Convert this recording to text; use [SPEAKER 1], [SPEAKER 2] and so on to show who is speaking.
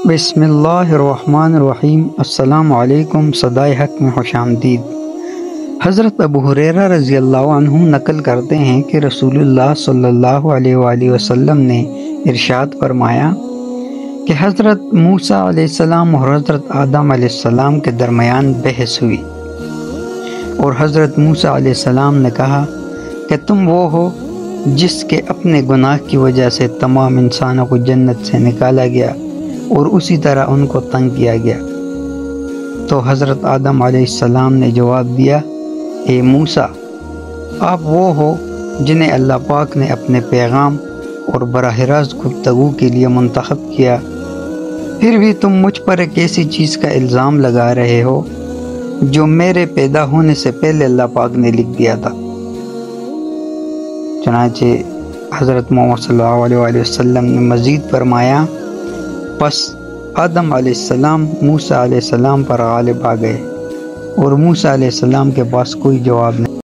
[SPEAKER 1] بسم اللہ الرحمن الرحیم۔ السلام علیکم، صدائے حق میں خوش آمدید۔ حضرت ابو ہریرہ رضی اللہ عنہ نقل کرتے ہیں کہ رسول اللہ صلی اللہ علیہ وآلہ وسلم نے ارشاد فرمایا کہ حضرت موسیٰ علیہ السلام اور حضرت آدم علیہ السلام کے درمیان بحث ہوئی، اور حضرت موسیٰ علیہ السلام نے کہا کہ تم وہ ہو جس کے اپنے گناہ کی وجہ سے تمام انسانوں کو جنت سے نکالا گیا اور اسی طرح ان کو تنگ کیا گیا۔ تو حضرت آدم علیہ السلام نے جواب دیا، اے موسیٰ، آپ وہ ہو جنہیں اللہ پاک نے اپنے پیغام اور براہ راست گفتگو کے لیے منتخب کیا، پھر بھی تم مجھ پر ایک ایسی چیز کا الزام لگا رہے ہو جو میرے پیدا ہونے سے پہلے اللہ پاک نے لکھ دیا تھا۔ چنانچہ حضرت محمد صلی اللہ علیہ وآلہ وسلم نے مزید فرمایا، پس آدم علیہ السلام موسیٰ علیہ السلام پر غالب آ گئے، اور موسیٰ علیہ السلام کے پاس کوئی جواب